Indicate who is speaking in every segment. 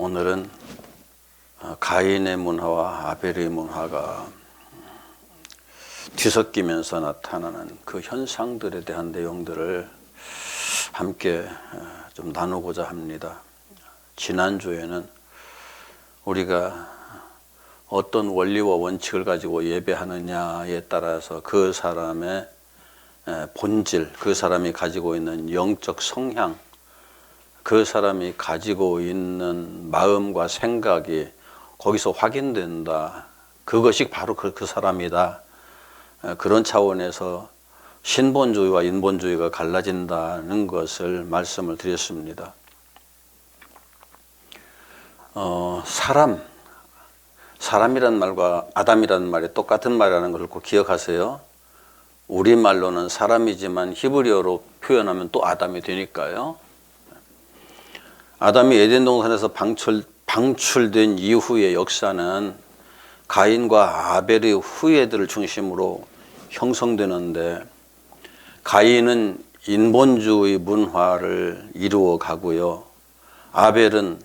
Speaker 1: 오늘은 가인의 문화와 아벨의 문화가 뒤섞이면서 나타나는 그 현상들에 대한 내용들을 함께 좀 나누고자 합니다. 지난주에는 우리가 어떤 원리와 원칙을 가지고 예배하느냐에 따라서 그 사람의 본질, 그 사람이 가지고 있는 영적 성향, 그 사람이 가지고 있는 마음과 생각이 거기서 확인된다. 그것이 바로 그 사람이다. 그런 차원에서 신본주의와 인본주의가 갈라진다는 것을 말씀을 드렸습니다. 사람이란 말과 아담이라는 말이 똑같은 말이라는 것을 꼭 기억하세요. 우리말로는 사람이지만 히브리어로 표현하면 또 아담이 되니까요. 아담이 에덴 동산에서 방출된 이후의 역사는 가인과 아벨의 후예들을 중심으로 형성되는데, 가인은 인본주의 문화를 이루어 가고요. 아벨은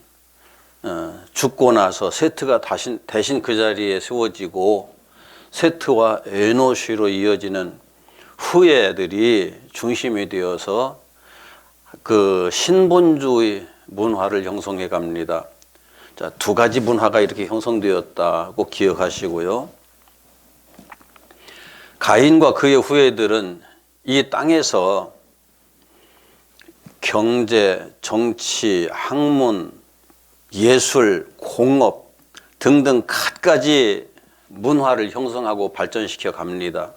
Speaker 1: 죽고 나서 세트가 대신 그 자리에 세워지고, 세트와 에노시로 이어지는 후예들이 중심이 되어서 그 신본주의 문화를 형성해 갑니다. 자, 두 가지 문화가 이렇게 형성되었다고 기억하시고요. 가인과 그의 후예들은 이 땅에서 경제, 정치, 학문, 예술, 공업 등등 갖가지 문화를 형성하고 발전시켜 갑니다.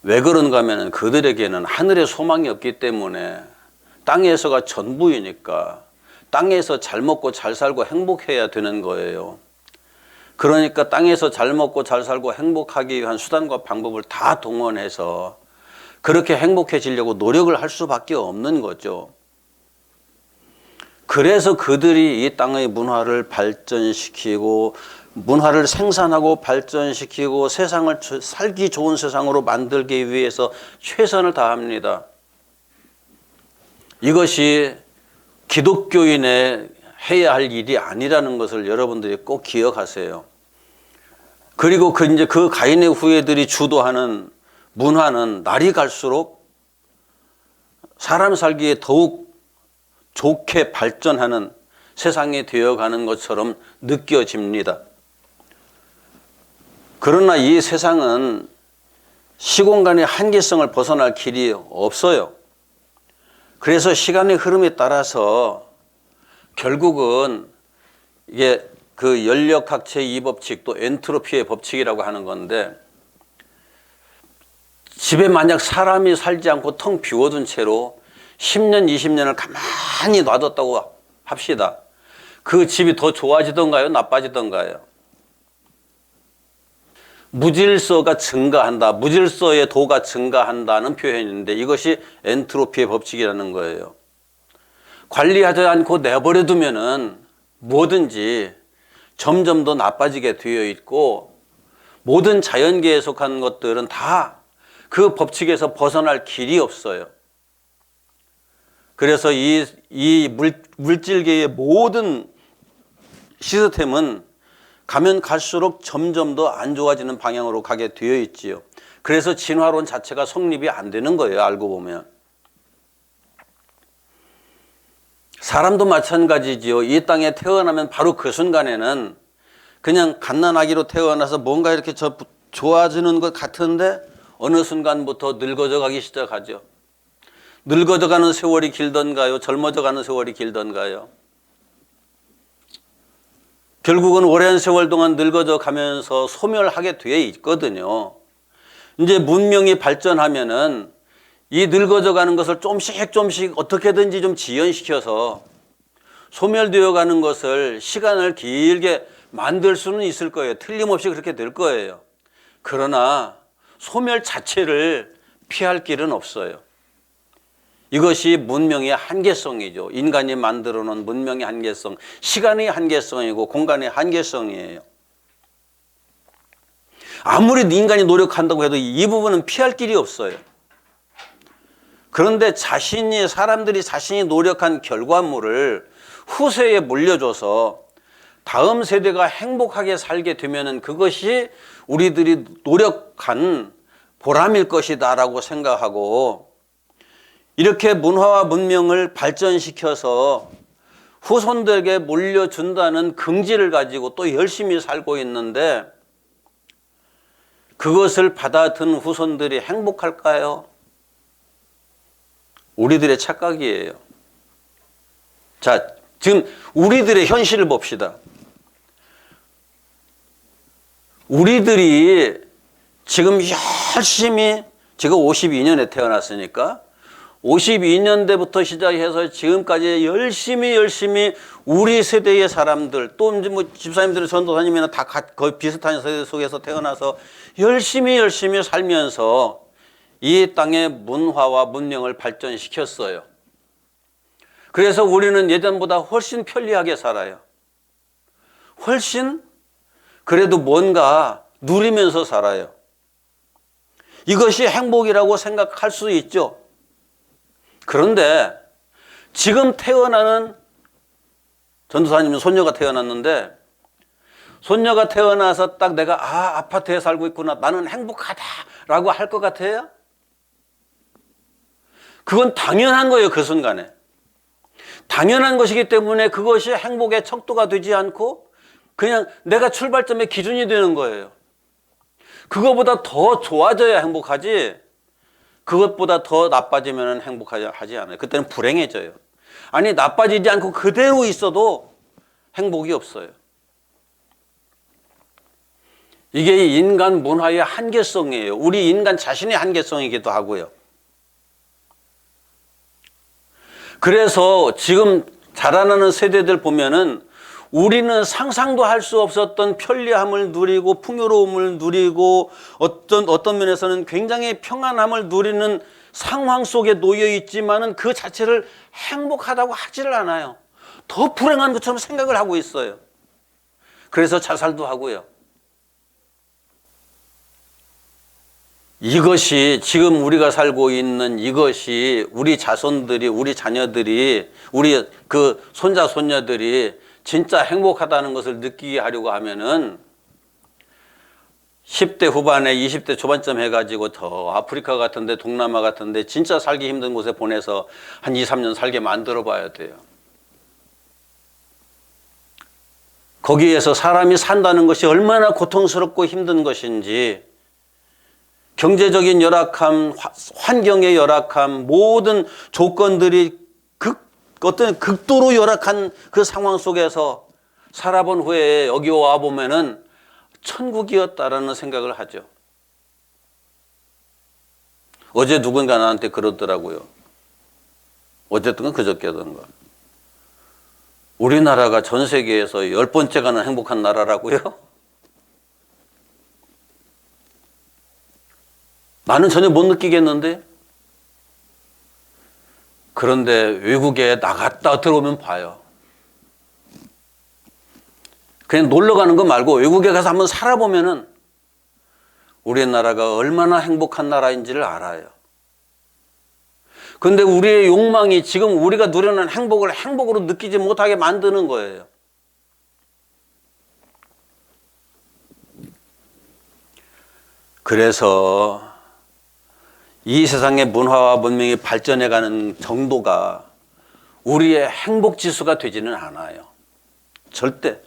Speaker 1: 왜 그런가 하면 그들에게는 하늘의 소망이 없기 때문에, 땅에서가 전부이니까 땅에서 잘 먹고 잘 살고 행복해야 되는 거예요. 그러니까 땅에서 잘 먹고 잘 살고 행복하기 위한 수단과 방법을 다 동원해서 그렇게 행복해지려고 노력을 할 수밖에 없는 거죠. 그래서 그들이 이 땅의 문화를 발전시키고, 문화를 생산하고 발전시키고, 세상을 살기 좋은 세상으로 만들기 위해서 최선을 다합니다. 이것이 기독교인의 해야 할 일이 아니라는 것을 여러분들이 꼭 기억하세요. 그리고 그 가인의 후예들이 주도하는 문화는 날이 갈수록 사람 살기에 더욱 좋게 발전하는 세상이 되어가는 것처럼 느껴집니다. 그러나 이 세상은 시공간의 한계성을 벗어날 길이 없어요. 그래서 시간의 흐름에 따라서 결국은 이게 그 연력학체의 이 법칙, 또 엔트로피의 법칙이라고 하는 건데, 집에 만약 사람이 살지 않고 텅 비워둔 채로 10년, 20년을 가만히 놔뒀다고 합시다. 그 집이 더 좋아지던가요? 나빠지던가요? 무질서가 증가한다, 무질서의 도가 증가한다는 표현인데, 이것이 엔트로피의 법칙이라는 거예요. 관리하지 않고 내버려 두면은 뭐든지 점점 더 나빠지게 되어 있고, 모든 자연계에 속한 것들은 다 그 법칙에서 벗어날 길이 없어요. 그래서 이 물질계의 모든 시스템은 가면 갈수록 점점 더 안 좋아지는 방향으로 가게 되어 있지요. 그래서 진화론 자체가 성립이 안 되는 거예요, 알고 보면. 사람도 마찬가지지요. 이 땅에 태어나면 바로 그 순간에는 그냥 갓난아기로 태어나서 뭔가 이렇게 좋아지는 것 같은데, 어느 순간부터 늙어져 가기 시작하죠. 늙어져 가는 세월이 길던가요? 젊어져 가는 세월이 길던가요? 결국은 오랜 세월 동안 늙어져 가면서 소멸하게 되어 있거든요. 이제 문명이 발전하면은 이 늙어져 가는 것을 조금씩 어떻게든지 좀 지연시켜서 소멸되어 가는 것을 시간을 길게 만들 수는 있을 거예요. 틀림없이 그렇게 될 거예요. 그러나 소멸 자체를 피할 길은 없어요. 이것이 문명의 한계성이죠. 인간이 만들어 놓은 문명의 한계성, 시간의 한계성이고 공간의 한계성이에요. 아무리 인간이 노력한다고 해도 이 부분은 피할 길이 없어요. 그런데 사람들이 자신이 노력한 결과물을 후세에 물려줘서 다음 세대가 행복하게 살게 되면은 그것이 우리들이 노력한 보람일 것이다라고 생각하고 이렇게 문화와 문명을 발전시켜서 후손들에게 물려준다는 긍지를 가지고 또 열심히 살고 있는데 그것을 받아든 후손들이 행복할까요? 우리들의 착각이에요. 자, 지금 우리들의 현실을 봅시다. 우리들이 지금 열심히, 제가 52년에 태어났으니까 52년대부터 시작해서 지금까지 열심히 우리 세대의 사람들 또 이제 뭐 집사님들 전도사님이나 다 거의 비슷한 세대 속에서 태어나서 열심히 살면서 이 땅의 문화와 문명을 발전시켰어요. 그래서 우리는 예전보다 훨씬 편리하게 살아요. 훨씬 그래도 뭔가 누리면서 살아요. 이것이 행복이라고 생각할 수 있죠. 그런데 지금 태어나는 전도사님은 손녀가 태어났는데 손녀가 태어나서 딱 내가 아파트에 살고 있구나 나는 행복하다라고 할 것 같아요? 그건 당연한 거예요. 그 순간에 당연한 것이기 때문에 그것이 행복의 척도가 되지 않고 그냥 내가 출발점의 기준이 되는 거예요. 그거보다 더 좋아져야 행복하지 그것보다 더 나빠지면 행복하지 않아요. 그때는 불행해져요. 아니 나빠지지 않고 그대로 있어도 행복이 없어요. 이게 인간 문화의 한계성이에요. 우리 인간 자신의 한계성이기도 하고요. 그래서 지금 자라나는 세대들 보면은 우리는 상상도 할 수 없었던 편리함을 누리고 풍요로움을 누리고 어떤 면에서는 굉장히 평안함을 누리는 상황 속에 놓여 있지만은 그 자체를 행복하다고 하지를 않아요. 더 불행한 것처럼 생각을 하고 있어요. 그래서 자살도 하고요. 이것이 지금 우리가 살고 있는 이것이 우리 자손들이 우리 자녀들이 우리 그 손자 손녀들이 진짜 행복하다는 것을 느끼게 하려고 하면은 10대 후반에 20대 초반쯤 해가지고 저 아프리카 같은데 동남아 같은데 진짜 살기 힘든 곳에 보내서 한 2, 3년 살게 만들어 봐야 돼요. 거기에서 사람이 산다는 것이 얼마나 고통스럽고 힘든 것인지 경제적인 열악함, 환경의 열악함, 모든 조건들이 어떤 극도로 열악한 그 상황 속에서 살아본 후에 여기 와 보면은 천국이었다라는 생각을 하죠. 어제 누군가 나한테 그러더라고요. 어쨌든 그저께든가. 우리나라가 전 세계에서 10번째 가는 행복한 나라라고요? 나는 전혀 못 느끼겠는데? 그런데 외국에 나갔다 들어오면 봐요. 그냥 놀러 가는 거 말고 외국에 가서 한번 살아보면은 우리나라가 얼마나 행복한 나라인지를 알아요. 그런데 우리의 욕망이 지금 우리가 누리는 행복을 행복으로 느끼지 못하게 만드는 거예요. 그래서 이 세상의 문화와 문명이 발전해가는 정도가 우리의 행복 지수가 되지는 않아요. 절대.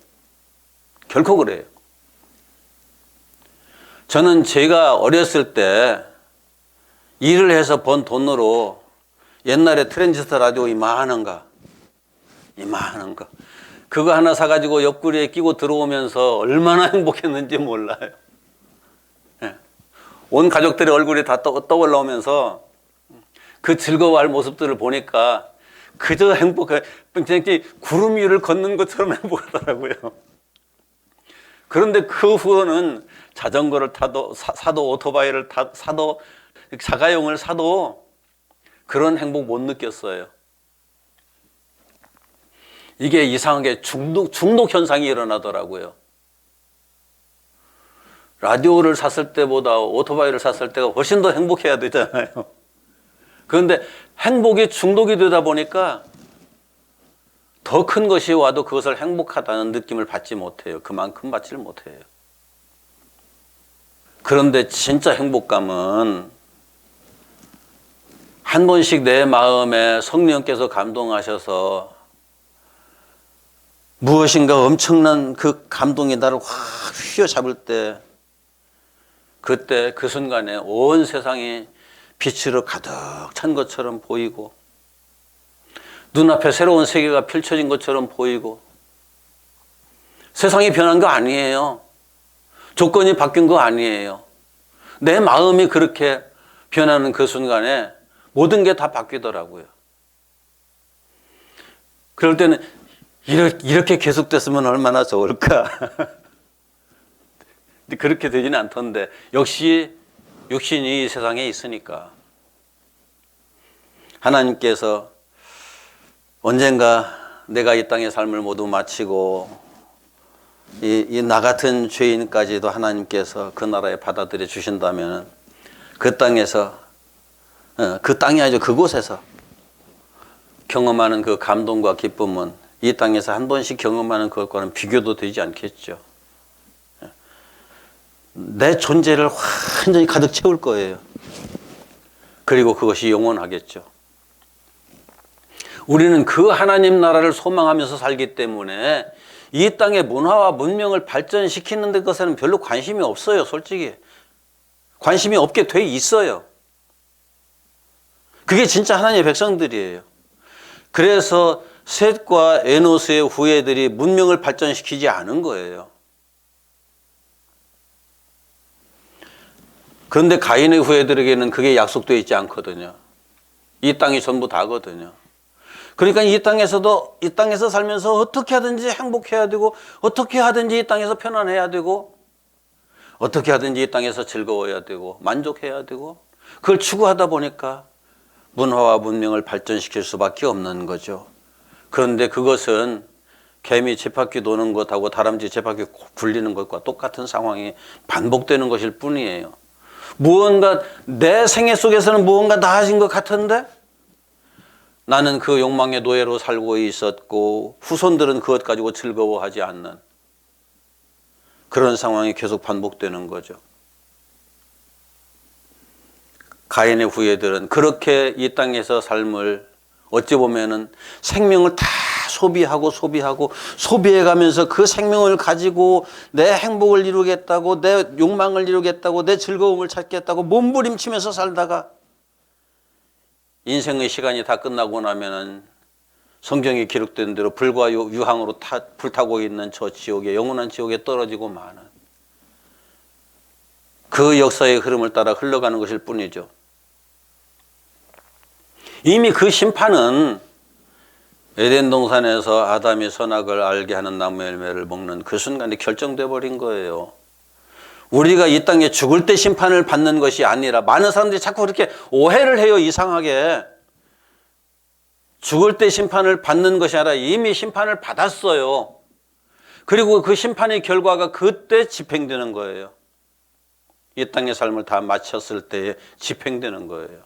Speaker 1: 결코 그래요. 저는 제가 어렸을 때 일을 해서 번 돈으로 옛날에 트랜지스터 라디오 이만한 거 그거 하나 사가지고 옆구리에 끼고 들어오면서 얼마나 행복했는지 몰라요. 온 가족들의 얼굴이 다 떠올라오면서 그 즐거워할 모습들을 보니까 그저 행복해, 굉장히 구름 위를 걷는 것처럼 행복하더라고요. 그런데 그 후로는 자전거를 사도 오토바이를 사도 자가용을 사도 그런 행복 못 느꼈어요. 이게 이상하게 중독 현상이 일어나더라고요. 라디오를 샀을 때보다 오토바이를 샀을 때가 훨씬 더 행복해야 되잖아요. 그런데 행복이 중독이 되다 보니까 더 큰 것이 와도 그것을 행복하다는 느낌을 받지 못해요. 그만큼 받지를 못해요. 그런데 진짜 행복감은 한 번씩 내 마음에 성령께서 감동하셔서 무엇인가 엄청난 그 감동이 나를 확 휘어잡을 때, 그때 그 순간에 온 세상이 빛으로 가득 찬 것처럼 보이고 눈앞에 새로운 세계가 펼쳐진 것처럼 보이고, 세상이 변한 거 아니에요. 조건이 바뀐 거 아니에요. 내 마음이 그렇게 변하는 그 순간에 모든 게 다 바뀌더라고요. 그럴 때는 이렇게 계속됐으면 얼마나 좋을까. 근데 그렇게 되지는 않던데, 역시 육신이 이 세상에 있으니까 하나님께서 언젠가 내가 이 땅의 삶을 모두 마치고 이 나 같은 죄인까지도 하나님께서 그 나라에 받아들여 주신다면 그 땅에서, 그 땅이 아니죠, 그곳에서 경험하는 그 감동과 기쁨은 이 땅에서 한 번씩 경험하는 그것과는 비교도 되지 않겠죠. 내 존재를 완전히 가득 채울 거예요. 그리고 그것이 영원하겠죠. 우리는 그 하나님 나라를 소망하면서 살기 때문에 이 땅의 문화와 문명을 발전시키는 데 것에는 별로 관심이 없어요. 솔직히 관심이 없게 돼 있어요. 그게 진짜 하나님의 백성들이에요. 그래서 셋과 에노스의 후예들이 문명을 발전시키지 않은 거예요. 그런데 가인의 후예들에게는 그게 약속되어 있지 않거든요. 이 땅이 전부 다거든요. 그러니까 이 땅에서 살면서 어떻게 하든지 행복해야 되고, 어떻게 하든지 이 땅에서 편안해야 되고, 어떻게 하든지 이 땅에서 즐거워야 되고, 만족해야 되고, 그걸 추구하다 보니까 문화와 문명을 발전시킬 수밖에 없는 거죠. 그런데 그것은 개미 쳇바퀴 도는 것하고 다람쥐 쳇바퀴 굴리는 것과 똑같은 상황이 반복되는 것일 뿐이에요. 무언가 내 생애 속에서는 무언가 나아진 것 같은데 나는 그 욕망의 노예로 살고 있었고 후손들은 그것 가지고 즐거워하지 않는 그런 상황이 계속 반복되는 거죠. 가인의 후예들은 그렇게 이 땅에서 삶을 어찌 보면은 생명을 다 소비해가면서 그 생명을 가지고 내 행복을 이루겠다고, 내 욕망을 이루겠다고, 내 즐거움을 찾겠다고 몸부림치면서 살다가 인생의 시간이 다 끝나고 나면은 성경에 기록된 대로 불과 유황으로 불타고 있는 저 지옥에, 영원한 지옥에 떨어지고 마는 그 역사의 흐름을 따라 흘러가는 것일 뿐이죠. 이미 그 심판은 에덴 동산에서 아담이 선악을 알게 하는 나무 열매를 먹는 그 순간에 결정돼 버린 거예요. 우리가 이 땅에 죽을 때 심판을 받는 것이 아니라, 많은 사람들이 자꾸 그렇게 오해를 해요. 이상하게. 죽을 때 심판을 받는 것이 아니라 이미 심판을 받았어요. 그리고 그 심판의 결과가 그때 집행되는 거예요. 이 땅의 삶을 다 마쳤을 때에 집행되는 거예요.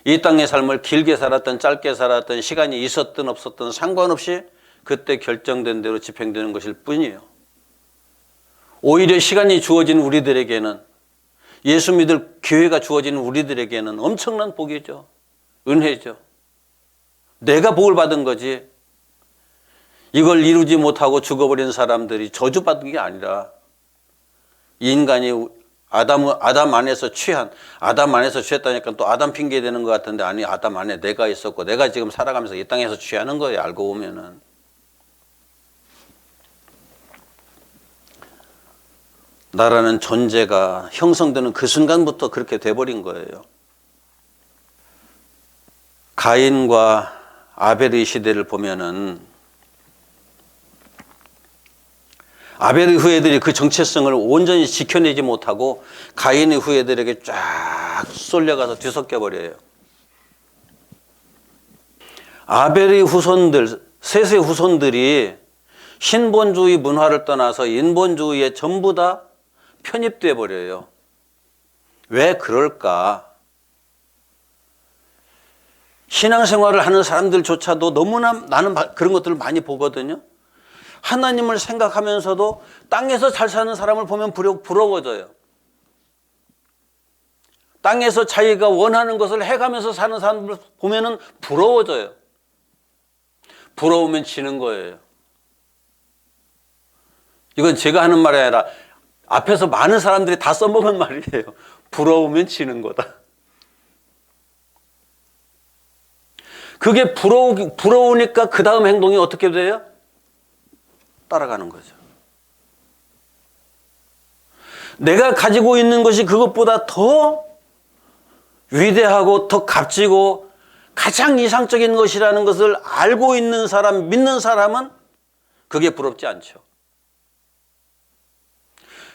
Speaker 1: 이 땅의 삶을 길게 살았든 짧게 살았든 시간이 있었든 없었든 상관없이 그때 결정된 대로 집행되는 것일 뿐이에요. 오히려 시간이 주어진 우리들에게는, 예수 믿을 기회가 주어진 우리들에게는 엄청난 복이죠. 은혜죠. 내가 복을 받은 거지, 이걸 이루지 못하고 죽어버린 사람들이 저주받은 게 아니라 인간이 아담 안에서 취했다니까 또 아담 핑계 대는 것 같은데, 아니, 아담 안에 내가 있었고 내가 지금 살아가면서 이 땅에서 취하는 거예요. 알고 보면은. 나라는 존재가 형성되는 그 순간부터 그렇게 돼버린 거예요. 가인과 아벨의 시대를 보면은 아벨의 후예들이 그 정체성을 온전히 지켜내지 못하고 가인의 후예들에게 쫙 쏠려가서 뒤섞여 버려요. 아벨의 후손들, 셋의 후손들이 신본주의 문화를 떠나서 인본주의에 전부 다 편입돼 버려요. 왜 그럴까? 신앙생활을 하는 사람들조차도 너무나 나는 그런 것들을 많이 보거든요. 하나님을 생각하면서도 땅에서 잘 사는 사람을 보면 부러워져요. 땅에서 자기가 원하는 것을 해가면서 사는 사람을 보면은 부러워져요. 부러우면 지는 거예요. 이건 제가 하는 말이 아니라 앞에서 많은 사람들이 다 써먹은 말이에요. 부러우면 지는 거다. 그게 부러우니까 그 다음 행동이 어떻게 돼요? 따라가는 거죠. 내가 가지고 있는 것이 그것보다 더 위대하고 더 값지고 가장 이상적인 것이라는 것을 알고 있는 사람, 믿는 사람은 그게 부럽지 않죠.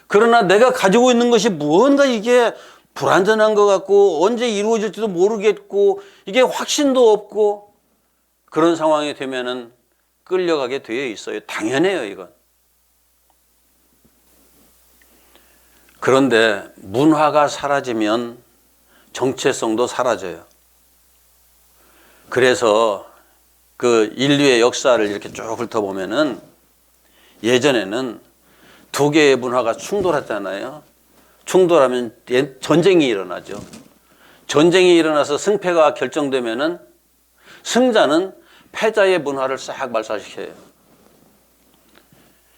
Speaker 1: 그러나 내가 가지고 있는 것이 무언가 이게 불완전한 것 같고 언제 이루어질지도 모르겠고 이게 확신도 없고 그런 상황이 되면은 끌려가게 되어 있어요. 당연해요, 이건. 그런데 문화가 사라지면 정체성도 사라져요. 그래서 그 인류의 역사를 이렇게 쭉 훑어보면은 예전에는 두 개의 문화가 충돌했잖아요. 충돌하면 전쟁이 일어나죠. 전쟁이 일어나서 승패가 결정되면은 승자는 패자의 문화를 싹 말살시켜요.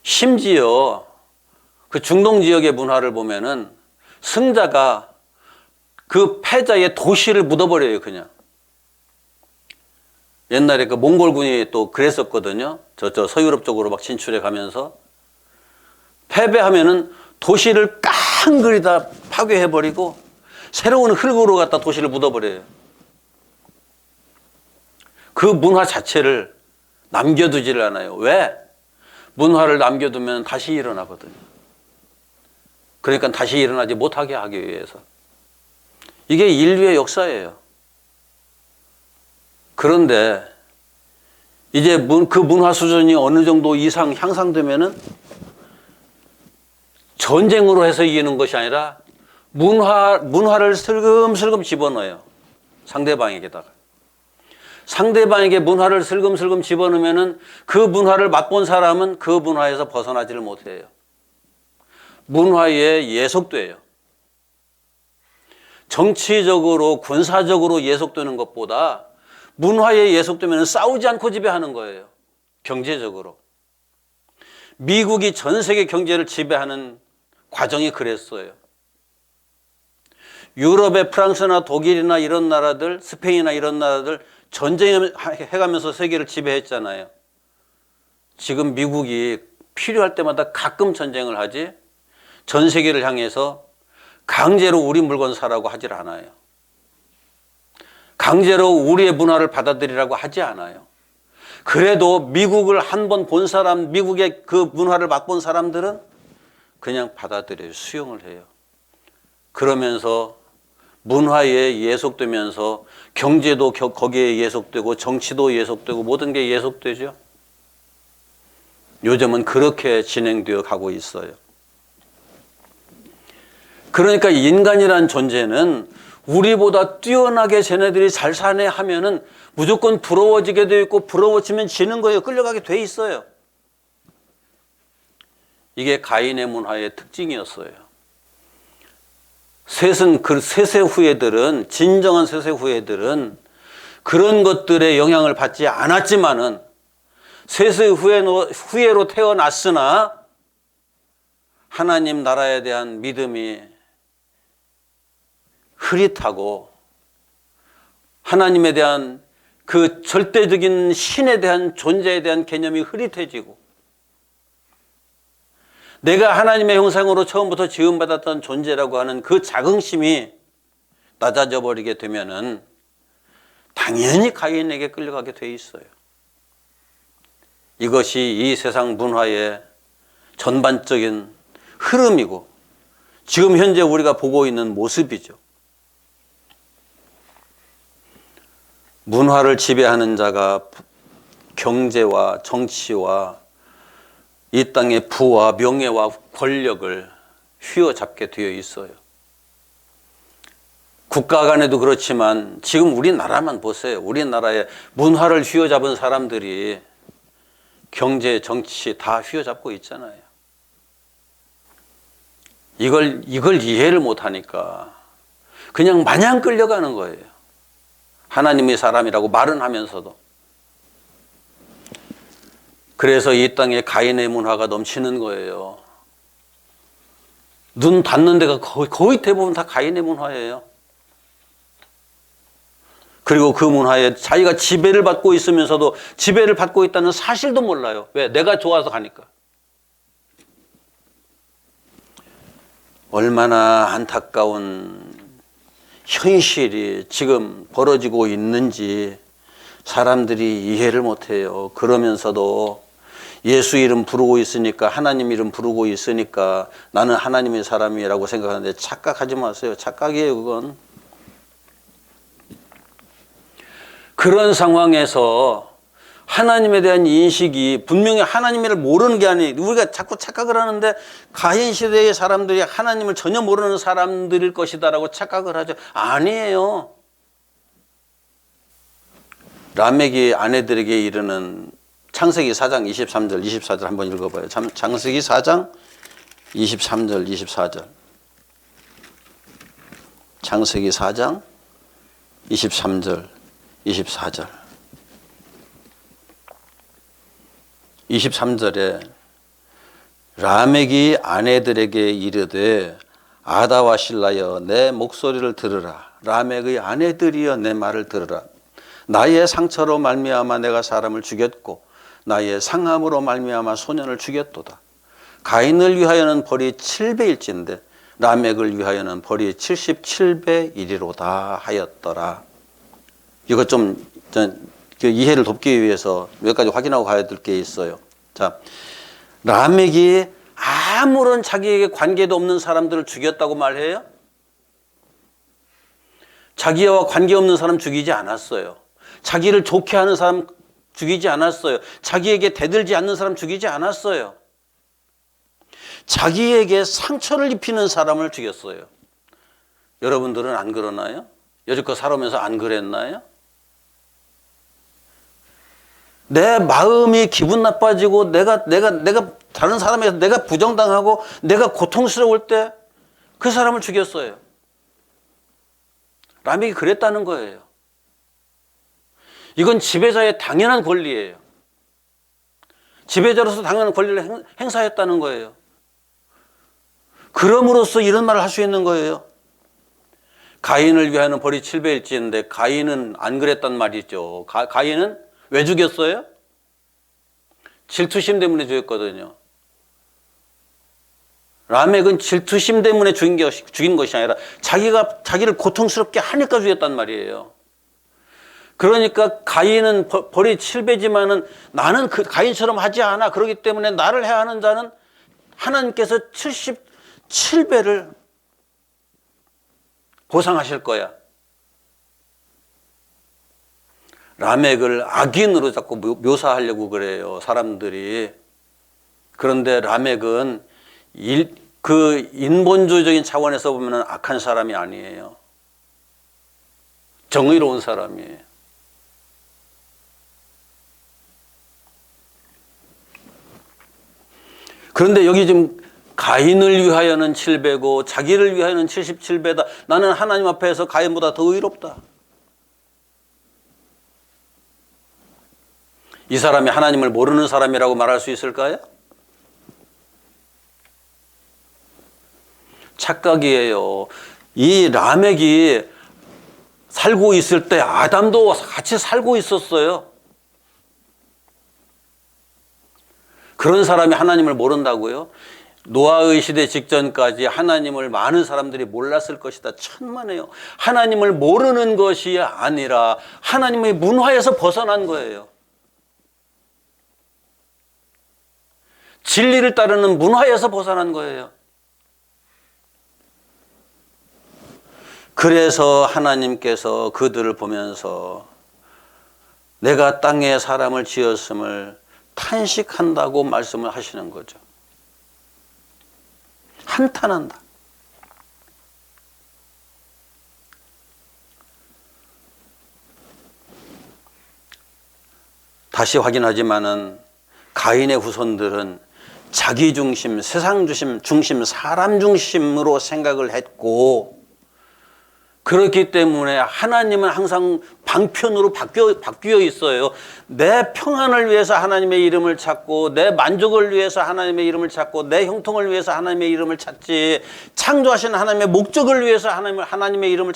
Speaker 1: 심지어 그 중동 지역의 문화를 보면은 승자가 그 패자의 도시를 묻어버려요, 그냥. 옛날에 그 몽골군이 또 그랬었거든요. 저 서유럽 쪽으로 막 진출해 가면서 패배하면은 도시를 깡그리 다 파괴해버리고 새로운 흙으로 갖다 도시를 묻어버려요. 그 문화 자체를 남겨두지를 않아요. 왜? 문화를 남겨두면 다시 일어나거든요. 그러니까 다시 일어나지 못하게 하기 위해서. 이게 인류의 역사예요. 그런데 이제 그 문화 수준이 어느 정도 이상 향상되면은 전쟁으로 해서 이기는 것이 아니라 문화를 슬금슬금 집어넣어요. 상대방에게다가. 상대방에게 문화를 슬금슬금 집어넣으면은 그 문화를 맛본 사람은 그 문화에서 벗어나지를 못해요. 문화에 예속돼요. 정치적으로, 군사적으로 예속되는 것보다 문화에 예속되면 싸우지 않고 지배하는 거예요. 경제적으로. 미국이 전 세계 경제를 지배하는 과정이 그랬어요. 유럽의 프랑스나 독일이나 이런 나라들, 스페인이나 이런 나라들 전쟁해가면서 세계를 지배했잖아요. 지금 미국이 필요할 때마다 가끔 전쟁을 하지 전 세계를 향해서 강제로 우리 물건 사라고 하질 않아요. 강제로 우리의 문화를 받아들이라고 하지 않아요. 그래도 미국을 한 번 본 사람, 미국의 그 문화를 맛본 사람들은 그냥 받아들여요. 수용을 해요. 그러면서 문화에 예속되면서 경제도 거기에 예속되고 정치도 예속되고 모든 게 예속되죠. 요즘은 그렇게 진행되어 가고 있어요. 그러니까 인간이란 존재는 우리보다 뛰어나게 쟤네들이 잘 사네 하면은 무조건 부러워지게 돼 있고 부러워지면 지는 거예요. 끌려가게 돼 있어요. 이게 가인의 문화의 특징이었어요. 셋은 그 세세 후예들은 진정한 세세 후예들은 그런 것들의 영향을 받지 않았지만은 세세 후예로 태어났으나 하나님 나라에 대한 믿음이 흐릿하고 하나님에 대한 그 절대적인 신에 대한 존재에 대한 개념이 흐릿해지고 내가 하나님의 형상으로 처음부터 지음받았던 존재라고 하는 그 자긍심이 낮아져 버리게 되면은 당연히 가인에게 끌려가게 돼 있어요. 이것이 이 세상 문화의 전반적인 흐름이고 지금 현재 우리가 보고 있는 모습이죠. 문화를 지배하는 자가 경제와 정치와 이 땅의 부와 명예와 권력을 휘어잡게 되어 있어요. 국가 간에도 그렇지만 지금 우리나라만 보세요. 우리나라의 문화를 휘어잡은 사람들이 경제, 정치 다 휘어잡고 있잖아요. 이걸 이해를 못하니까 그냥 마냥 끌려가는 거예요. 하나님의 사람이라고 말은 하면서도. 그래서 이 땅에 가인의 문화가 넘치는 거예요. 눈 닿는 데가 거의 대부분 다 가인의 문화예요. 그리고 그 문화에 자기가 지배를 받고 있으면서도 지배를 받고 있다는 사실도 몰라요. 왜? 내가 좋아서 가니까. 얼마나 안타까운 현실이 지금 벌어지고 있는지 사람들이 이해를 못해요. 그러면서도 예수 이름 부르고 있으니까, 하나님 이름 부르고 있으니까 나는 하나님의 사람이라고 생각하는데 착각하지 마세요. 착각이에요, 그건. 그런 상황에서 하나님에 대한 인식이 분명히 하나님을 모르는 게 아니에요. 우리가 자꾸 착각을 하는데 가인 시대의 사람들이 하나님을 전혀 모르는 사람들일 것이다라고 착각을 하죠. 아니에요. 라멕이 아내들에게 이르는 창세기 4장 23절 24절 한번 읽어봐요. 창세기 4장 23절 24절. 창세기 4장 23절 24절. 23절에 라멕이 아내들에게 이르되 아다와 실라여 내 목소리를 들으라. 라멕의 아내들이여 내 말을 들으라. 나의 상처로 말미암아 내가 사람을 죽였고 나의 상함으로 말미암아 소년을 죽였도다. 가인을 위하여는 벌이 7배일진데 라멕을 위하여는 벌이 77배이리로다 하였더라. 이거 좀 이해를 돕기 위해서 몇 가지 확인하고 가야 될 게 있어요. 자, 라멕이 아무런 자기에게 관계도 없는 사람들을 죽였다고 말해요? 자기와 관계없는 사람 죽이지 않았어요. 자기를 좋게 하는 사람 죽이지 않았어요. 자기에게 대들지 않는 사람 죽이지 않았어요. 자기에게 상처를 입히는 사람을 죽였어요. 여러분들은 안 그러나요? 여지껏 살아오면서 안 그랬나요? 내 마음이 기분 나빠지고 내가 다른 사람에서 내가 부정당하고 내가 고통스러울 때 그 사람을 죽였어요. 라멕이 그랬다는 거예요. 이건 지배자의 당연한 권리예요. 지배자로서 당연한 권리를 행사했다는 거예요. 그럼으로써 이런 말을 할 수 있는 거예요. 가인을 위하여는 벌이 7배일지인데 가인은 안 그랬단 말이죠. 가인은 왜 죽였어요? 질투심 때문에 죽였거든요. 라멕은 질투심 때문에 죽인 것이 아니라 자기를 고통스럽게 하니까 죽였단 말이에요. 그러니까 가인은 벌이 7배지만은 나는 그 가인처럼 하지 않아. 그렇기 때문에 나를 해하는 자는 하나님께서 77배를 보상하실 거야. 라멕을 악인으로 자꾸 묘사하려고 그래요, 사람들이. 그런데 라멕은 그 인본주의적인 차원에서 보면 악한 사람이 아니에요. 정의로운 사람이에요. 그런데 여기 지금 가인을 위하여는 7배고 자기를 위하여는 77배다. 나는 하나님 앞에서 가인보다 더 의롭다. 이 사람이 하나님을 모르는 사람이라고 말할 수 있을까요? 착각이에요. 이 라멕이 살고 있을 때 아담도 같이 살고 있었어요. 그런 사람이 하나님을 모른다고요? 노아의 시대 직전까지 하나님을 많은 사람들이 몰랐을 것이다. 천만에요. 하나님을 모르는 것이 아니라 하나님의 문화에서 벗어난 거예요. 진리를 따르는 문화에서 벗어난 거예요. 그래서 하나님께서 그들을 보면서 내가 땅에 사람을 지었음을 탄식한다고 말씀을 하시는 거죠. 한탄한다. 다시 확인하지만은 가인의 후손들은 자기 중심, 세상 중심, 사람 중심으로 생각을 했고, 그렇기 때문에 하나님은 항상 방편으로 바뀌어 있어요. 내 평안을 위해서 하나님의 이름을 찾고, 내 만족을 위해서 하나님의 이름을 찾고, 내 형통을 위해서 하나님의 이름을 찾지, 창조하신 하나님의 목적을 위해서 하나님의 이름을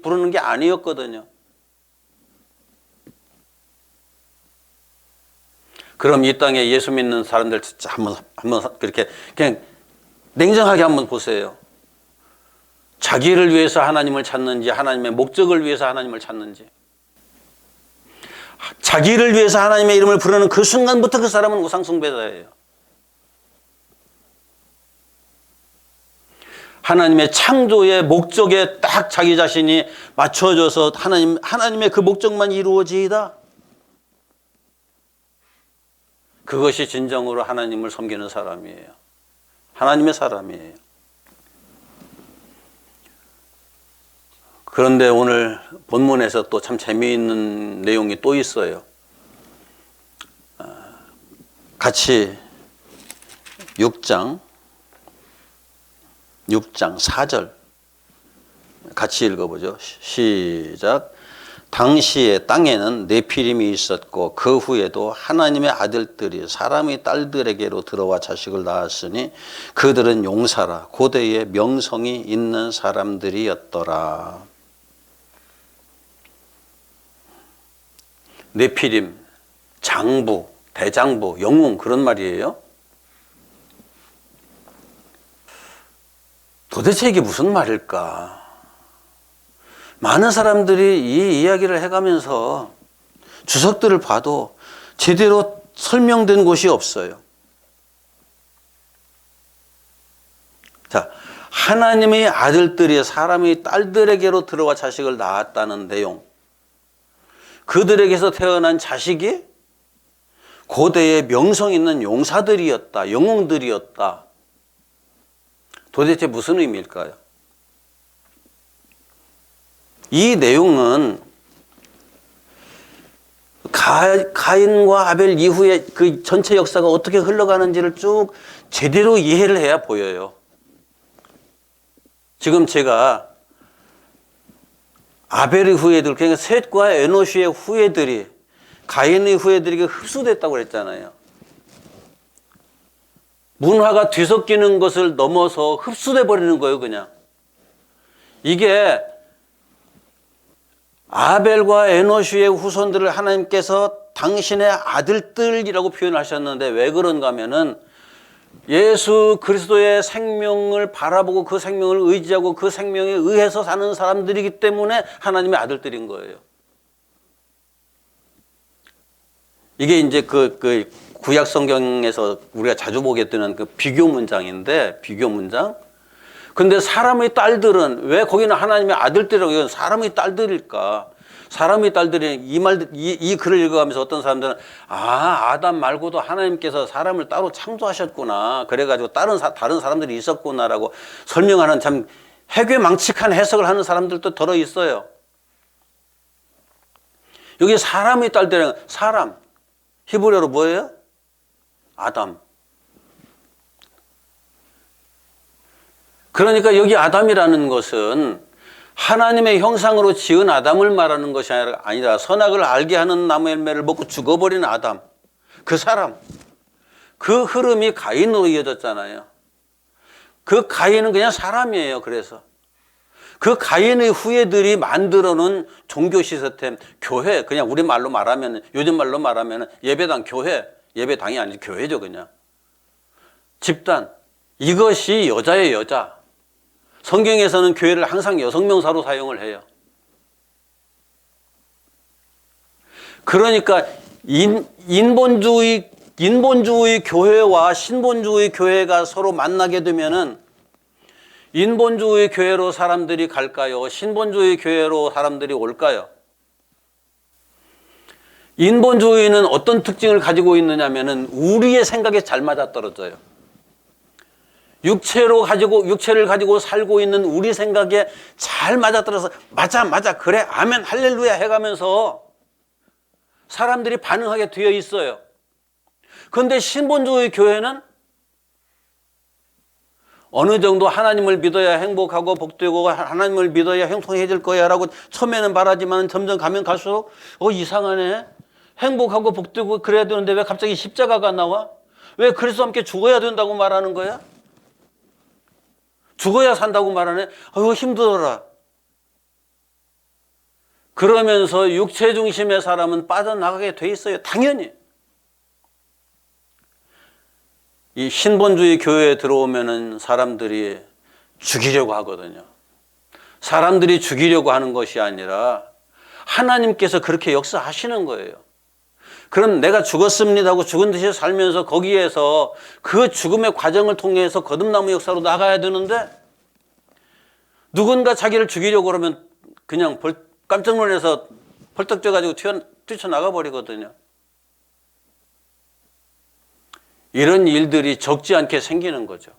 Speaker 1: 부르는 게 아니었거든요. 그럼 이 땅에 예수 믿는 사람들 진짜 한번 그렇게 그냥 냉정하게 한번 보세요. 자기를 위해서 하나님을 찾는지, 하나님의 목적을 위해서 하나님을 찾는지. 자기를 위해서 하나님의 이름을 부르는 그 순간부터 그 사람은 우상 숭배자예요. 하나님의 창조의 목적에 딱 자기 자신이 맞춰져서 하나님의 그 목적만 이루어지이다. 그것이 진정으로 하나님을 섬기는 사람이에요. 하나님의 사람이에요. 그런데 오늘 본문에서 또 참 재미있는 내용이 또 있어요. 같이 6장 4절 같이 읽어보죠. 시작. 당시에 땅에는 네피림이 있었고 그 후에도 하나님의 아들들이 사람의 딸들에게로 들어와 자식을 낳았으니 그들은 용사라 고대의 명성이 있는 사람들이었더라. 네피림, 장부, 대장부, 영웅 그런 말이에요. 도대체 이게 무슨 말일까? 많은 사람들이 이 이야기를 해가면서 주석들을 봐도 제대로 설명된 곳이 없어요. 자, 하나님의 아들들이 사람의 딸들에게로 들어와 자식을 낳았다는 내용. 그들에게서 태어난 자식이 고대의 명성 있는 용사들이었다, 영웅들이었다. 도대체 무슨 의미일까요? 이 내용은 가인과 아벨 이후에 그 전체 역사가 어떻게 흘러가는지를 쭉 제대로 이해를 해야 보여요. 지금 제가 아벨의 후예들, 그러니까 셋과 에노시의 후예들이 가인의 후예들에게 흡수됐다고 그랬잖아요. 문화가 뒤섞이는 것을 넘어서 흡수돼 버리는 거예요, 그냥. 이게 아벨과 에노시의 후손들을 하나님께서 당신의 아들들이라고 표현하셨는데 왜 그런가 하면은 예수 그리스도의 생명을 바라보고 그 생명을 의지하고 그 생명에 의해서 사는 사람들이기 때문에 하나님의 아들들인 거예요. 이게 이제 그 구약 성경에서 우리가 자주 보게 되는 그 비교 문장인데, 비교 문장. 근데 사람의 딸들은 왜 거기는 하나님의 아들들이라고 이건 사람의 딸들일까? 사람의 딸들이 이 글을 읽어가면서 어떤 사람들은 아담 말고도 하나님께서 사람을 따로 창조하셨구나. 그래가지고 다른 사람들이 있었구나라고 설명하는 참 해괴망측한 해석을 하는 사람들도 들어 있어요. 여기 사람의 딸들은 사람, 히브리어로 뭐예요? 아담. 그러니까 여기 아담이라는 것은 하나님의 형상으로 지은 아담을 말하는 것이 아니라 선악을 알게 하는 나무 열매를 먹고 죽어버린 아담, 그 사람, 그 흐름이 가인으로 이어졌잖아요. 그 가인은 그냥 사람이에요. 그래서 그 가인의 후예들이 만들어 놓은 종교 시스템, 교회, 그냥 우리 말로 말하면, 요즘 말로 말하면 예배당, 교회, 예배당이 아니지 교회죠. 그냥 집단, 이것이 여자의 여자. 성경에서는 교회를 항상 여성 명사로 사용을 해요. 그러니까 인본주의 교회와 신본주의 교회가 서로 만나게 되면은 인본주의 교회로 사람들이 갈까요? 신본주의 교회로 사람들이 올까요? 인본주의는 어떤 특징을 가지고 있느냐면은 우리의 생각에 잘 맞아떨어져요. 육체를 가지고 살고 있는 우리 생각에 잘 맞아떨어서 맞아 그래 아멘 할렐루야 해가면서 사람들이 반응하게 되어 있어요. 그런데 신본주의 교회는 어느 정도 하나님을 믿어야 행복하고 복되고 하나님을 믿어야 형통해질 거야 라고 처음에는 말하지만 점점 가면 갈수록 이상하네. 행복하고 복되고 그래야 되는데 왜 갑자기 십자가가 나와? 왜 그리스도와 함께 죽어야 된다고 말하는 거야? 죽어야 산다고 말하네. 힘들어라. 그러면서 육체 중심의 사람은 빠져나가게 돼 있어요. 당연히. 이 신본주의 교회에 들어오면은 사람들이 죽이려고 하거든요. 사람들이 죽이려고 하는 것이 아니라 하나님께서 그렇게 역사하시는 거예요. 그럼 내가 죽었습니다 하고 죽은 듯이 살면서 거기에서 그 죽음의 과정을 통해서 거듭나무 역사로 나가야 되는데 누군가 자기를 죽이려고 그러면 그냥 깜짝 놀라서 벌떡 쪄가지고 뛰쳐나가 버리거든요. 이런 일들이 적지 않게 생기는 거죠.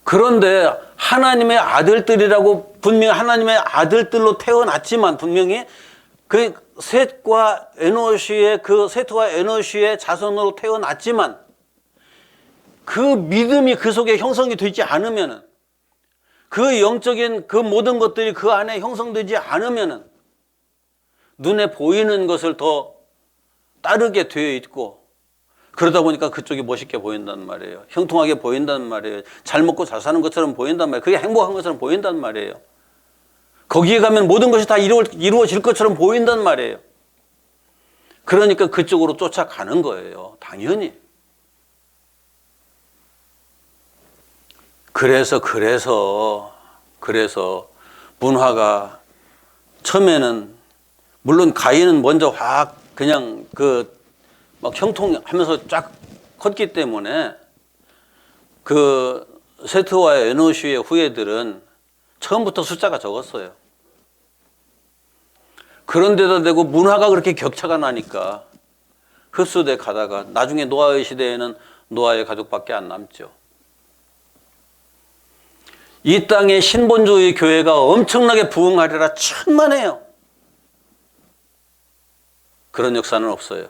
Speaker 1: 그런데 하나님의 아들들이라고 분명히 하나님의 아들들로 태어났지만 분명히 그 셋과 에노시의 자손으로 태어났지만 그 믿음이 그 속에 형성이 되지 않으면은 그 영적인 그 모든 것들이 그 안에 형성되지 않으면은 눈에 보이는 것을 더 따르게 되어 있고 그러다 보니까 그쪽이 멋있게 보인단 말이에요. 형통하게 보인단 말이에요. 잘 먹고 잘 사는 것처럼 보인단 말이에요. 그게 행복한 것처럼 보인단 말이에요. 거기에 가면 모든 것이 다 이루어질 것처럼 보인단 말이에요. 그러니까 그쪽으로 쫓아가는 거예요. 당연히. 그래서 문화가 처음에는 물론 가인은 먼저 확 그냥 막 형통하면서 쫙 컸기 때문에 그 세트와 에노시의 후예들은 처음부터 숫자가 적었어요. 그런데다 대고 문화가 그렇게 격차가 나니까 흡수돼 가다가 나중에 노아의 시대에는 노아의 가족밖에 안 남죠. 이 땅에 신본주의 교회가 엄청나게 부흥하리라 천만에요. 그런 역사는 없어요.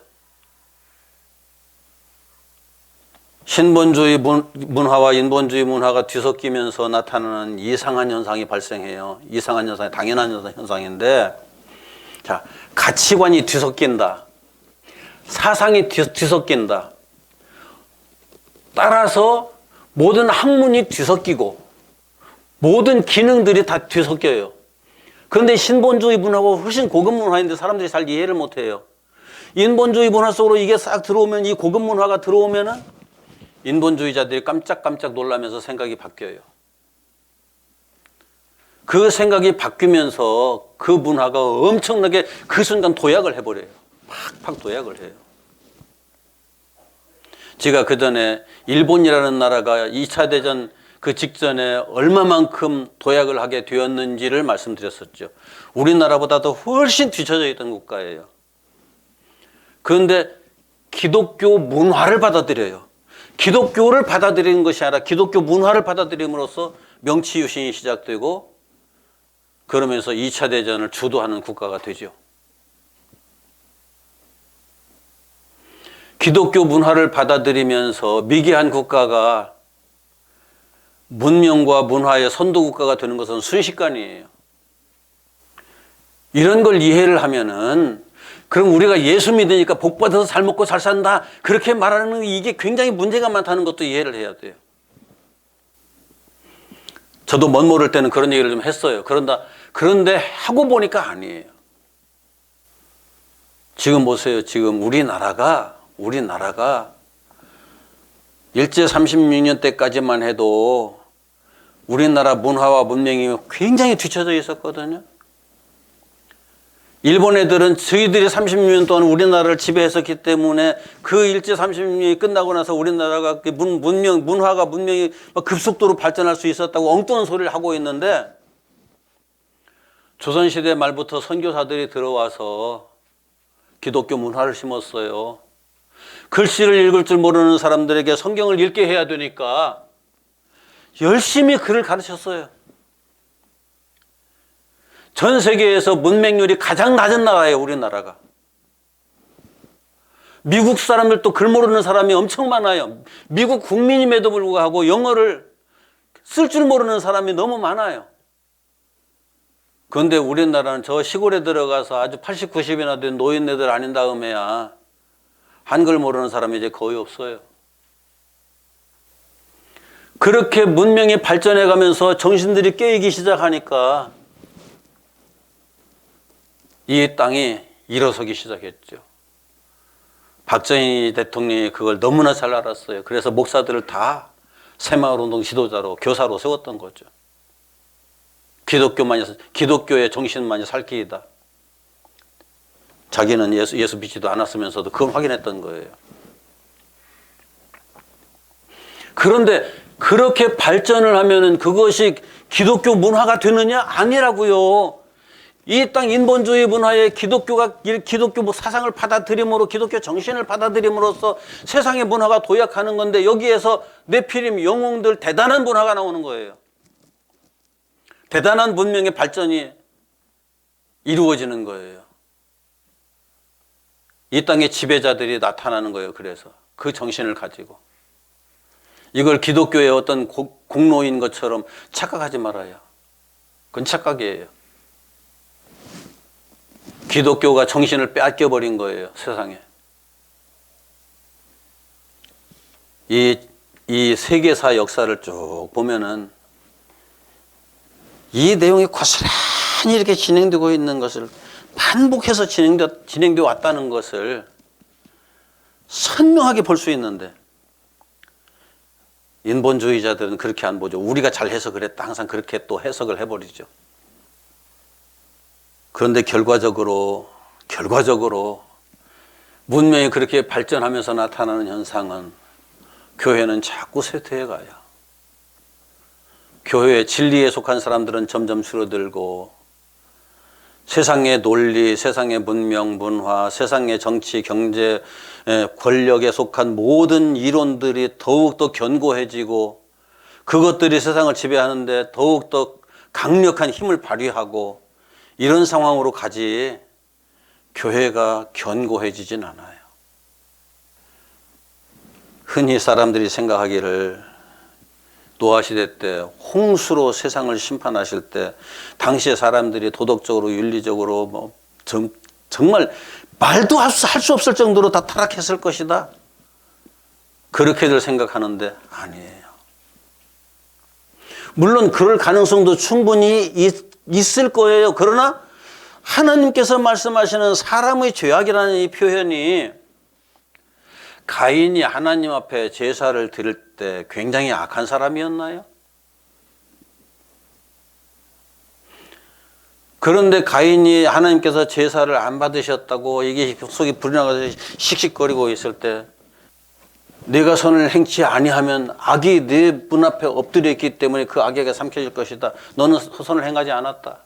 Speaker 1: 신본주의 문화와 인본주의 문화가 뒤섞이면서 나타나는 이상한 현상이 발생해요. 이상한 현상이 당연한 현상인데, 자, 가치관이 뒤섞인다. 사상이 뒤섞인다. 따라서 모든 학문이 뒤섞이고 모든 기능들이 다 뒤섞여요. 그런데 신본주의 문화가 훨씬 고급 문화인데 사람들이 잘 이해를 못해요. 인본주의 문화 속으로 이게 싹 들어오면, 이 고급 문화가 들어오면은 인본주의자들이 깜짝깜짝 놀라면서 생각이 바뀌어요. 그 생각이 바뀌면서 그 문화가 엄청나게 그 순간 도약을 해버려요. 팍팍 도약을 해요. 제가 그 전에 일본이라는 나라가 2차 대전 그 직전에 얼마만큼 도약을 하게 되었는지를 말씀드렸었죠. 우리나라보다도 훨씬 뒤쳐져 있던 국가예요. 그런데 기독교 문화를 받아들여요. 기독교를 받아들이는 것이 아니라 기독교 문화를 받아들임으로써 명치유신이 시작되고 그러면서 2차 대전을 주도하는 국가가 되죠. 기독교 문화를 받아들이면서 미개한 국가가 문명과 문화의 선도국가가 되는 것은 순식간이에요. 이런 걸 이해를 하면은 그럼 우리가 예수 믿으니까 복 받아서 잘 먹고 잘 산다 그렇게 말하는 이게 굉장히 문제가 많다는 것도 이해를 해야 돼요. 저도 멋 모를 때는 그런 얘기를 좀 했어요. 그런데 하고 보니까 아니에요. 지금 보세요. 지금 우리나라가 일제 36년 때까지만 해도 우리나라 문화와 문명이 굉장히 뒤쳐져 있었거든요. 일본 애들은 저희들이 36년 동안 우리나라를 지배했었기 때문에 그 일제 36년이 끝나고 나서 우리나라가 문화가 문명이 급속도로 발전할 수 있었다고 엉뚱한 소리를 하고 있는데 조선시대 말부터 선교사들이 들어와서 기독교 문화를 심었어요. 글씨를 읽을 줄 모르는 사람들에게 성경을 읽게 해야 되니까 열심히 글을 가르쳤어요. 전 세계에서 문맹률이 가장 낮은 나라예요, 우리나라가. 미국 사람들도 글 모르는 사람이 엄청 많아요. 미국 국민임에도 불구하고 영어를 쓸 줄 모르는 사람이 너무 많아요. 그런데 우리나라는 저 시골에 들어가서 아주 80, 90이나 된 노인네들 아닌 다음에야 한글 모르는 사람이 이제 거의 없어요. 그렇게 문명이 발전해 가면서 정신들이 깨이기 시작하니까 이 땅이 일어서기 시작했죠. 박정희 대통령이 그걸 너무나 잘 알았어요. 그래서 목사들을 다 새마을운동 지도자로, 교사로 세웠던 거죠. 기독교의 정신만이 살 길이다. 자기는 예수 믿지도 않았으면서도 그걸 확인했던 거예요. 그런데 그렇게 발전을 하면은 그것이 기독교 문화가 되느냐? 아니라고요. 이 땅 인본주의 문화에 기독교 사상을 받아들임으로, 기독교 정신을 받아들임으로써 세상의 문화가 도약하는 건데, 여기에서 네피림, 영웅들, 대단한 문화가 나오는 거예요. 대단한 문명의 발전이 이루어지는 거예요. 이 땅의 지배자들이 나타나는 거예요. 그래서 그 정신을 가지고 이걸 기독교의 어떤 공로인 것처럼 착각하지 말아요. 그건 착각이에요. 기독교가 정신을 빼앗겨버린 거예요, 세상에. 이 세계사 역사를 쭉 보면은 이 내용이 고스란히 이렇게 진행되고 있는 것을, 반복해서 진행되어 왔다는 것을 선명하게 볼 수 있는데, 인본주의자들은 그렇게 안 보죠. 우리가 잘해서 그랬다. 항상 그렇게 또 해석을 해버리죠. 그런데 결과적으로 문명이 그렇게 발전하면서 나타나는 현상은, 교회는 자꾸 쇠퇴해 가요. 교회의 진리에 속한 사람들은 점점 줄어들고, 세상의 논리, 세상의 문명, 문화, 세상의 정치, 경제, 권력에 속한 모든 이론들이 더욱더 견고해지고, 그것들이 세상을 지배하는데 더욱더 강력한 힘을 발휘하고, 이런 상황으로 가지 교회가 견고해지진 않아요. 흔히 사람들이 생각하기를 노아시대 때 홍수로 세상을 심판하실 때 당시의 사람들이 도덕적으로, 윤리적으로 정말 말도 할 수 없을 정도로 다 타락했을 것이다, 그렇게들 생각하는데 아니에요. 물론 그럴 가능성도 충분히 있을 거예요. 그러나 하나님께서 말씀하시는 사람의 죄악이라는 이 표현이, 가인이 하나님 앞에 제사를 드릴 때 굉장히 악한 사람이었나요? 그런데 가인이 하나님께서 제사를 안 받으셨다고 이게 속이 불이 나가서 씩씩거리고 있을 때, 내가 선을 행치 아니하면 악이 네 문 앞에 엎드려 있기 때문에 그 악에게 삼켜질 것이다. 너는 선을 행하지 않았다.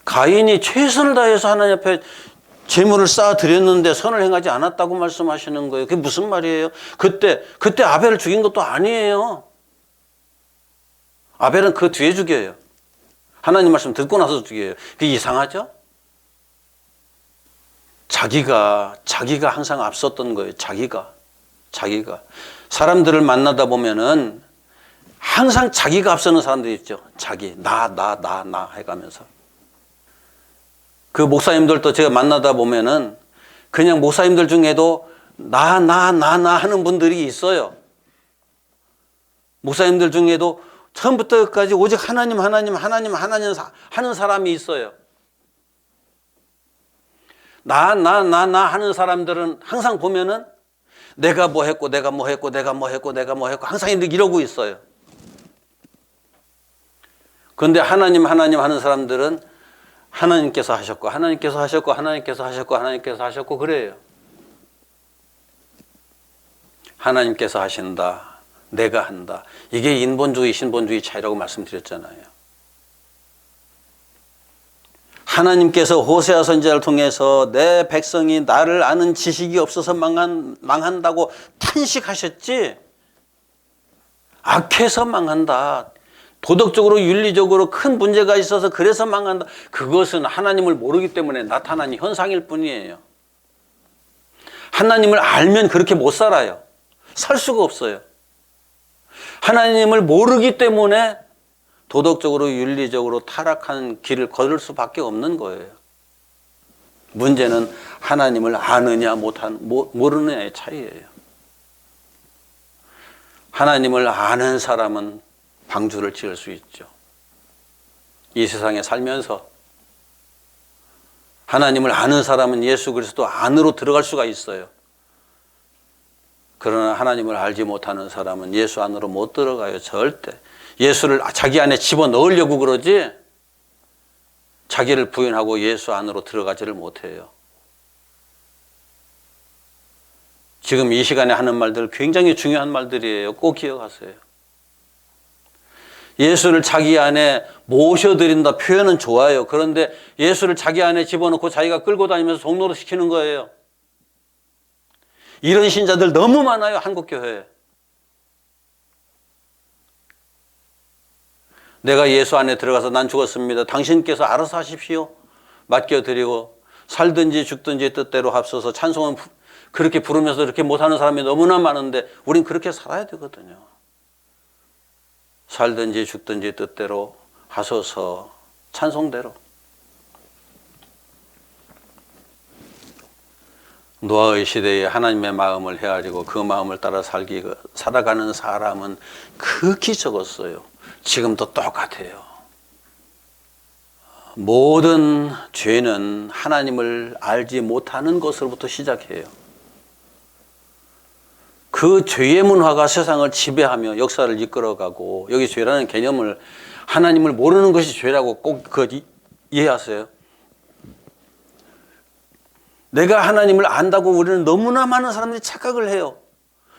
Speaker 1: 가인이 최선을 다해서 하나님 앞에 제물을 쌓아 드렸는데 선을 행하지 않았다고 말씀하시는 거예요. 그게 무슨 말이에요? 그때 아벨을 죽인 것도 아니에요. 아벨은 그 뒤에 죽여요. 하나님 말씀 듣고 나서 죽여요. 그게 이상하죠? 자기가 항상 앞섰던 거예요. 자기가 사람들을 만나다 보면은 항상 자기가 앞서는 사람들이 있죠. 나 해가면서. 그 목사님들도 제가 만나다 보면은 그냥 목사님들 중에도 나 하는 분들이 있어요. 목사님들 중에도 처음부터 끝까지 오직 하나님 하는 사람이 있어요. 나 하는 사람들은 항상 보면은 내가 뭐 했고 항상 이러고 있어요. 그런데 하나님 하는 사람들은 하나님께서 하셨고 그래요. 하나님께서 하신다, 내가 한다. 이게 인본주의, 신본주의 차이라고 말씀드렸잖아요. 하나님께서 호세아 선지자를 통해서 내 백성이 나를 아는 지식이 없어서 망한다고 탄식하셨지, 악해서 망한다, 도덕적으로 윤리적으로 큰 문제가 있어서 그래서 망한다. 그것은 하나님을 모르기 때문에 나타나는 현상일 뿐이에요. 하나님을 알면 그렇게 못 살아요. 살 수가 없어요. 하나님을 모르기 때문에 도덕적으로 윤리적으로 타락한 길을 걸을 수밖에 없는 거예요. 문제는 하나님을 아느냐 모르느냐의 차이예요. 하나님을 아는 사람은 방주를 지을 수 있죠. 이 세상에 살면서 하나님을 아는 사람은 예수 그리스도 안으로 들어갈 수가 있어요. 그러나 하나님을 알지 못하는 사람은 예수 안으로 못 들어가요. 절대. 예수를 자기 안에 집어넣으려고 그러지 자기를 부인하고 예수 안으로 들어가지를 못해요. 지금 이 시간에 하는 말들 굉장히 중요한 말들이에요. 꼭 기억하세요. 예수를 자기 안에 모셔드린다 표현은 좋아요. 그런데 예수를 자기 안에 집어넣고 자기가 끌고 다니면서 종로로 시키는 거예요. 이런 신자들 너무 많아요. 한국교회에. 내가 예수 안에 들어가서 난 죽었습니다. 당신께서 알아서 하십시오. 맡겨드리고 살든지 죽든지 뜻대로 합서서 찬송은 그렇게 부르면서 이렇게 못하는 사람이 너무나 많은데 우린 그렇게 살아야 되거든요. 살든지 죽든지 뜻대로 하소서 찬송대로. 노아의 시대에 하나님의 마음을 헤아리고 그 마음을 따라 살아가는 사람은 극히 적었어요. 지금도 똑같아요. 모든 죄는 하나님을 알지 못하는 것으로부터 시작해요. 그 죄의 문화가 세상을 지배하며 역사를 이끌어가고, 여기 죄라는 개념을 하나님을 모르는 것이 죄라고 꼭 이해하세요. 내가 하나님을 안다고 우리는 너무나 많은 사람들이 착각을 해요.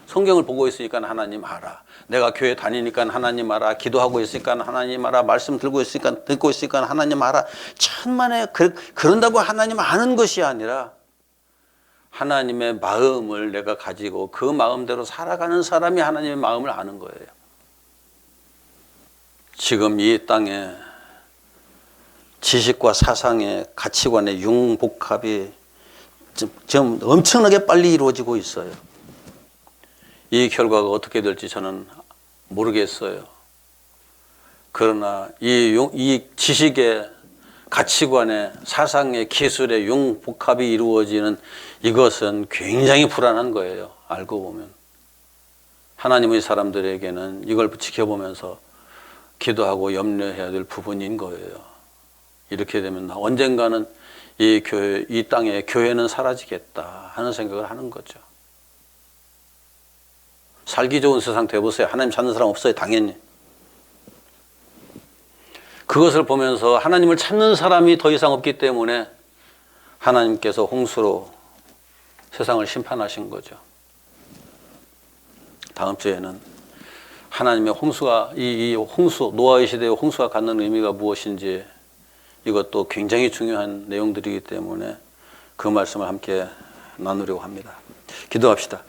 Speaker 1: 성경을 보고 있으니까 하나님 알아. 내가 교회 다니니까 하나님 알아. 기도하고 있으니까 하나님 알아. 말씀 듣고 있으니까 하나님 알아. 천만에 그런다고 하나님 아는 것이 아니라 하나님의 마음을 내가 가지고 그 마음대로 살아가는 사람이 하나님의 마음을 아는 거예요. 지금 이 땅에 지식과 사상의 가치관의 융복합이 좀 엄청나게 빨리 이루어지고 있어요. 이 결과가 어떻게 될지 저는 모르겠어요. 그러나 이 지식의 가치관의 사상의 기술의 융복합이 이루어지는 이것은 굉장히 불안한 거예요. 알고 보면. 하나님의 사람들에게는 이걸 지켜보면서 기도하고 염려해야 될 부분인 거예요. 이렇게 되면 언젠가는 이 땅에 교회는 사라지겠다 하는 생각을 하는 거죠. 살기 좋은 세상 돼보세요. 하나님 찾는 사람 없어요. 당연히. 그것을 보면서 하나님을 찾는 사람이 더 이상 없기 때문에 하나님께서 홍수로 세상을 심판하신 거죠. 다음 주에는 하나님의 홍수가, 이 홍수, 노아의 시대의 홍수가 갖는 의미가 무엇인지 이것도 굉장히 중요한 내용들이기 때문에 그 말씀을 함께 나누려고 합니다. 기도합시다.